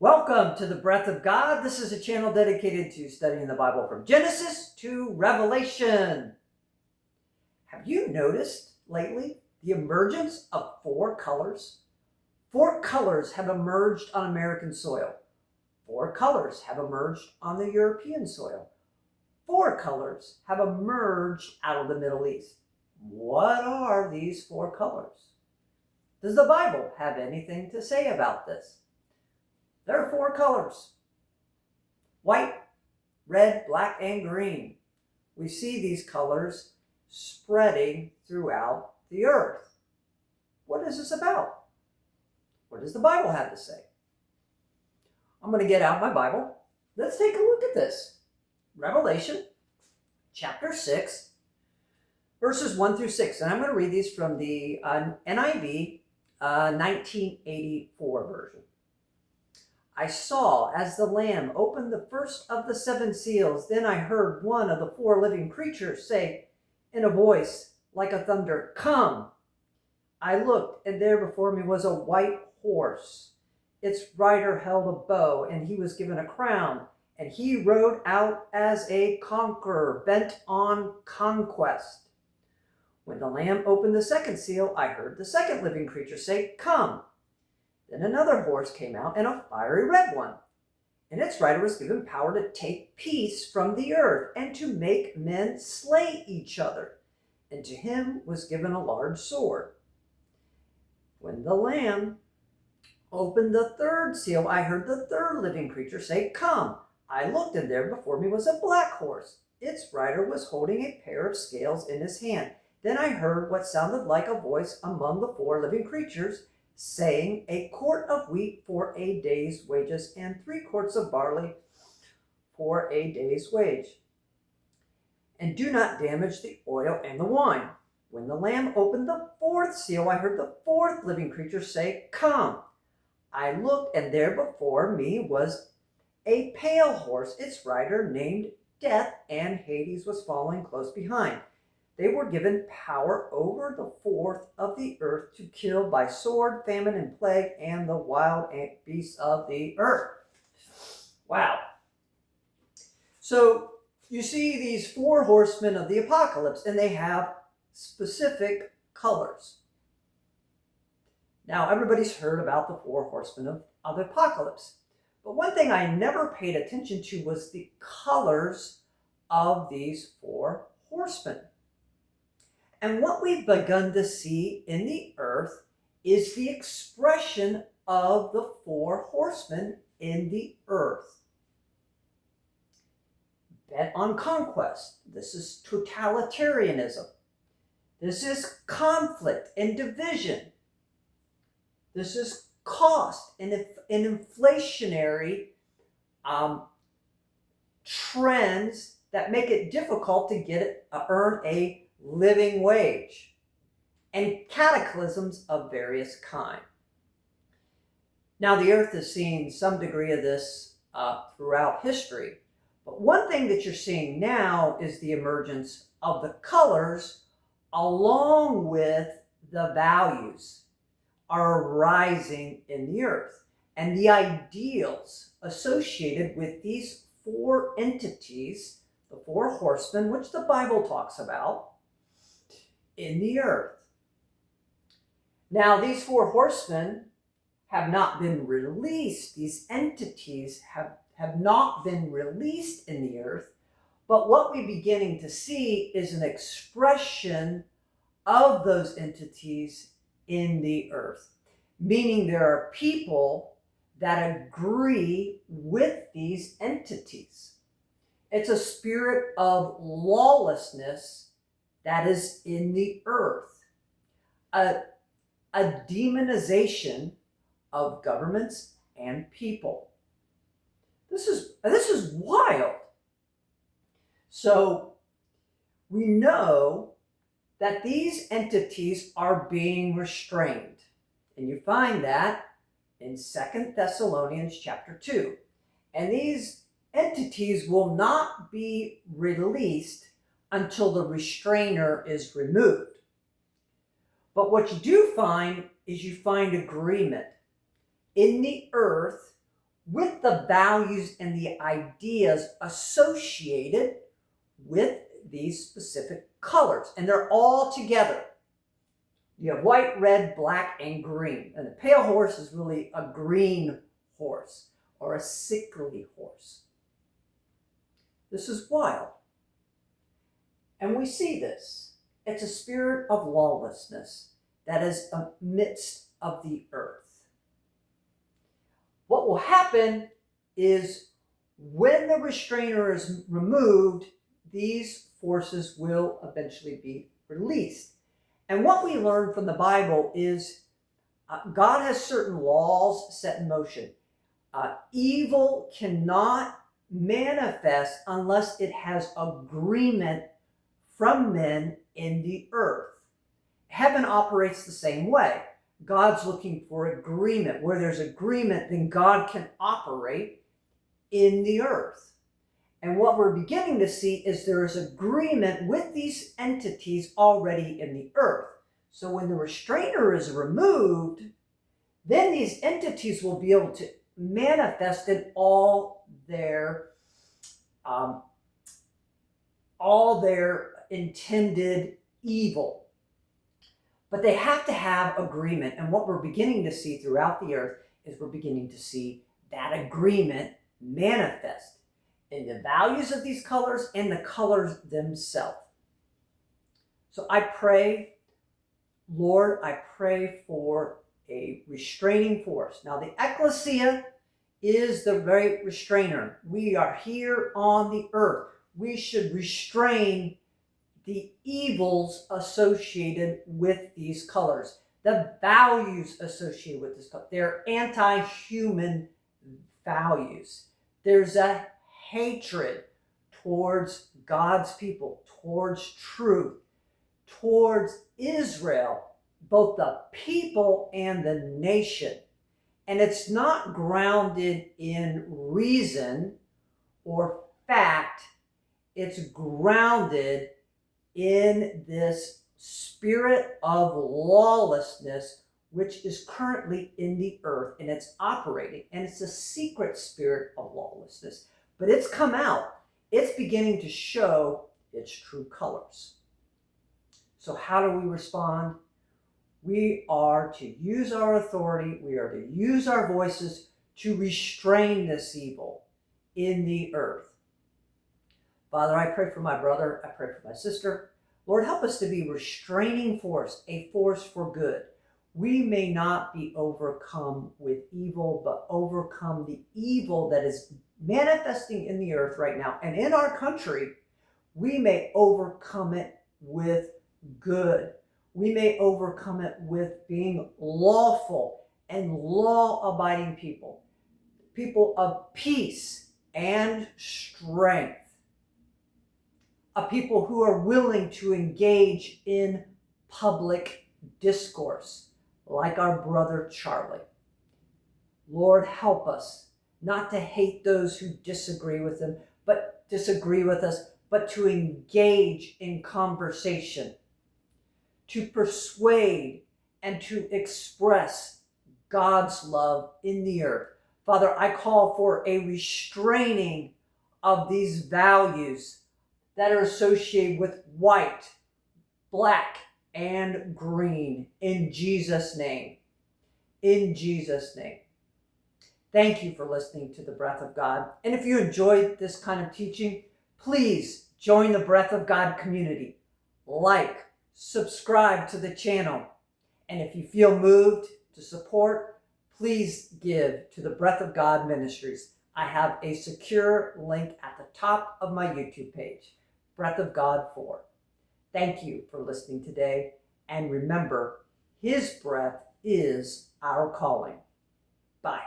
Welcome to the Breath of God. This is a channel dedicated to studying the Bible from Genesis to Revelation. Have you noticed lately the emergence of four colors? Four colors have emerged on American soil. Four colors have emerged on the European soil. Four colors have emerged out of the Middle East. What are these four colors? Does the Bible have anything to say about this? There are four colors: white, red, black, and green. We see these colors spreading throughout the earth. What is this about? What does the Bible have to say? I'm going to get out my Bible. Let's take a look at this. Revelation chapter 6, verses 1 through 6. And I'm going to read these from the NIV 1984 version. I saw as the Lamb opened the first of the seven seals. Then I heard one of the four living creatures say in a voice like a thunder, "Come!" I looked, and there before me was a white horse. Its rider held a bow, and he was given a crown, and he rode out as a conqueror, bent on conquest. When the Lamb opened the second seal, I heard the second living creature say, "Come!" Then another horse came out, and a fiery red one, and its rider was given power to take peace from the earth and to make men slay each other, and to him was given a large sword. When the Lamb opened the third seal, I heard the third living creature say, "Come!" I looked, and there before me was a black horse. Its rider was holding a pair of scales in his hand. Then I heard what sounded like a voice among the four living creatures, saying, "A quart of wheat for a day's wages, and 3 quarts of barley for a day's wage. And do not damage the oil and the wine." When the Lamb opened the fourth seal, I heard the fourth living creature say, "Come!" I looked, and there before me was a pale horse. Its rider named Death, and Hades was following close behind. They were given power over the fourth of the earth to kill by sword, famine, and plague, and the wild beasts of the earth. Wow. So you see these four horsemen of the apocalypse, and they have specific colors. Now, everybody's heard about the four horsemen of the apocalypse. But one thing I never paid attention to was the colors of these four horsemen. And what we've begun to see in the earth is the expression of the four horsemen in the earth. Bent on conquest. This is totalitarianism. This is conflict and division. This is cost and inflationary trends that make it difficult to earn a living wage, and cataclysms of various kinds. Now, the earth has seen some degree of this throughout history, but one thing that you're seeing now is the emergence of the colors along with the values are rising in the earth, and the ideals associated with these four entities, the four horsemen, which the Bible talks about, in the earth. Now, these four horsemen have not been released. These entities have not been released in the earth. But what we're beginning to see is an expression of those entities in the earth. Meaning there are people that agree with these entities. It's a spirit of lawlessness that is in the earth, a demonization of governments and people. This is wild. So we know that these entities are being restrained, and you find that in 2 Thessalonians chapter 2. And these entities will not be released until the restrainer is removed. But what you do find is you find agreement in the earth with the values and the ideas associated with these specific colors. And they're all together. You have white, red, black, and green. And the pale horse is really a green horse or a sickly horse. This is wild. And we see this. It's a spirit of lawlessness that is amidst of the earth. What will happen is when the restrainer is removed, these forces will eventually be released. And what we learn from the Bible is God has certain laws set in motion. Evil cannot manifest unless it has agreement from men in the earth. Heaven operates the same way. God's looking for agreement. Where there's agreement, then God can operate in the earth. And what we're beginning to see is there is agreement with these entities already in the earth. So when the restrainer is removed, then these entities will be able to manifest in all their intended evil. But they have to have agreement. And what we're beginning to see throughout the earth is we're beginning to see that agreement manifest in the values of these colors and the colors themselves. So I pray, Lord, I pray for a restraining force. Now the ecclesia is the great restrainer. We are here on the earth. We should restrain the evils associated with these colors, the values associated with this color. They're anti-human values. There's a hatred towards God's people, towards truth, towards Israel, both the people and the nation. And it's not grounded in reason or fact. It's grounded in this spirit of lawlessness, which is currently in the earth, and it's operating. And it's a secret spirit of lawlessness. But it's come out. It's beginning to show its true colors. So how do we respond? We are to use our authority. We are to use our voices to restrain this evil in the earth. Father, I pray for my brother. I pray for my sister. Lord, help us to be a restraining force, a force for good. We may not be overcome with evil, but overcome the evil that is manifesting in the earth right now. And in our country, we may overcome it with good. We may overcome it with being lawful and law-abiding people, people of peace and strength, a people who are willing to engage in public discourse, like our brother Charlie. Lord, help us not to hate those who disagree with us, but to engage in conversation, to persuade and to express God's love in the earth. Father, I call for a restraining of these values that are associated with white, black, and green in Jesus' name. In Jesus' name. Thank you for listening to the Breath of God. And if you enjoyed this kind of teaching, please join the Breath of God community. Like, subscribe to the channel. And if you feel moved to support, please give to the Breath of God Ministries. I have a secure link at the top of my YouTube page, Breath of God 4. Thank you for listening today. And remember, His breath is our calling. Bye.